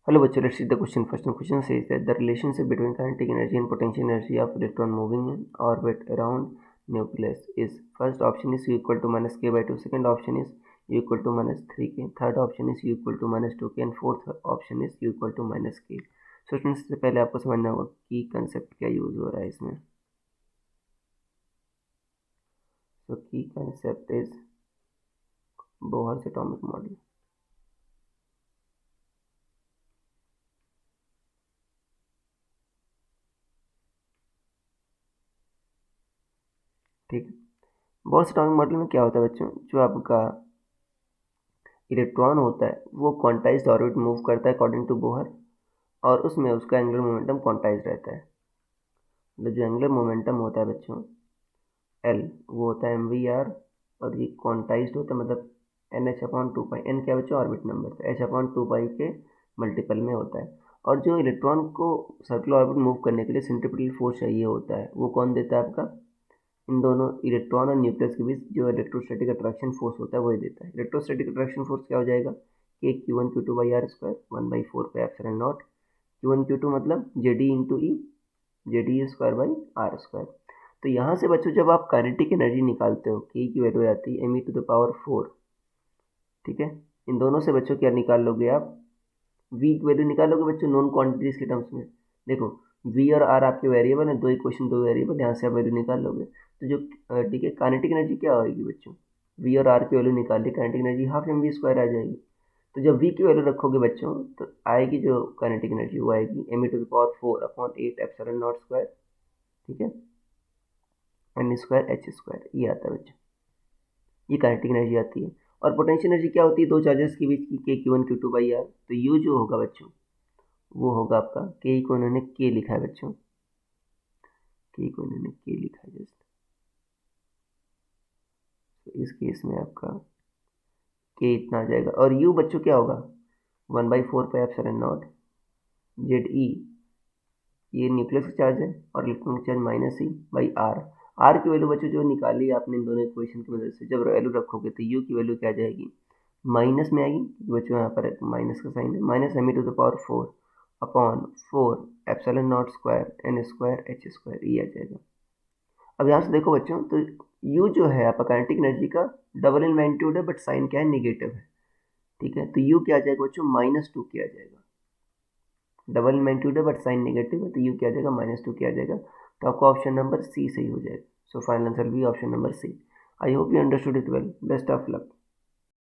Hello, bachcho. Let's see the question first. The question says that the relationship between kinetic energy and potential energy of electron moving in orbit around nucleus is, first option is u equal to minus k by 2, second option is u equal to minus 3k, third option is u equal to minus 2k and fourth option is u equal to minus k. So students, सबसे पहले आपको समझना होगा कि concept क्या use हो रहा है इसमें. So key concept is Bohr's atomic model. ठीक है. बोहर्स एटॉमिक मॉडल में क्या होता है बच्चों, जो आपका इलेक्ट्रॉन होता है वो क्वांटाइज्ड ऑर्बिट मूव करता है अकॉर्डिंग टू बोहर, और उसमें उसका एंगुलर मोमेंटम क्वांटाइज्ड रहता है. मतलब जो एंगुलर मोमेंटम होता है बच्चों एल, वो होता है mvr, और ये क्वांटाइज्ड होता है, मतलब NH/2π. एन क्या बच्चों, ऑर्बिट नंबर, तो H/2π के मल्टीपल में होता है. और जो इलेक्ट्रॉन को सर्कुलर ऑर्बिट मूव करने के लिए सेंट्रीपिटल फोर्स चाहिए होता है, वो कौन देता है आपका, इन दोनों इलेक्ट्रॉन और न्यूक्लियस के बीच जो इलेक्ट्रोस्टैटिक अट्रैक्शन फोर्स होता है वही देता है. इलेक्ट्रोस्टैटिक अट्रैक्शन फोर्स क्या हो जाएगा, कि Q1 Q2 by R square 1/4 पे एप्सिलॉन नॉट. Q1 Q2 मतलब J D into E, J D square by R square. तो यहाँ से बच्चों जब आप काइनेटिक एनर्जी निकालते हो, के की वैल्यू आती है me⁴. ठीक है. इन दोनों से बच्चों क्या निकाल लोगे आप, v की वैल्यू निकालोगे बच्चों नॉन क्वांटिटीज के टर्म्स में. देखो v और r आपके वेरिएबल है, दो इक्वेशन दो वेरिएबल, यहाँ से आप वैल्यू निकाल लोगे. तो जो ठीक है, काइनेटिक एनर्जी क्या होगी बच्चों, v और r की वैल्यू निकाल ली, काइनेटिक एनर्जी हाफ mv² आ जाएगी. तो जब v की वैल्यू रखोगे बच्चों तो आएगी जो काइनेटिक एनर्जी वो आएगी me⁴/8 एप्सिलॉन नॉट स्क्वायर. ठीक है, n²h², ये आता है बच्चों, ये काइनेटिक एनर्जी आती है. और पोटेंशियल एनर्जी क्या होती है, दो चार्जेस के बीच की, के Q1 Q2 बाई आर. तो यू जो होगा बच्चों वो होगा आपका, के को उन्होंने के लिखा है बच्चों, के को उन्होंने के लिखा है जस्ट. तो इस केस में आपका के इतना आ जाएगा, और यू बच्चों क्या होगा 1/4 पे एप्सिलॉन नॉट जेड ई, ये न्यूक्लियस का चार्ज है, और electronic charge minus E by R. R की वैल्यू बच्चों जो निकाली आपने इन दोनों इक्वेशन की मदद से, जब वैल्यू रखोगे तो यू की वैल्यू क्या आ जाएगी, माइनस में आएगी, क्योंकि बच्चों यहाँ पर माइनस का साइन है, minus me⁴/4 epsilon not square n²h², ये आ जाएगा. अब यहाँ से देखो बच्चों, तो यू जो है आपका काइनेटिक एनर्जी का डबल इन मैग्नीट्यूड है, बट साइन क्या है, नेगेटिव है. ठीक है, तो यू क्या आ जाएगा बच्चों, -2k आ जाएगा. डबल इन मैग्नीट्यूड है बट साइन नेगेटिव है, तो यू क्या आ जाएगा, -2k आ जाएगा. तो आपका ऑप्शन नंबर सी सही हो जाएगा. सो फाइनल आंसर भी option number C. I hope you understood it well. Best of luck.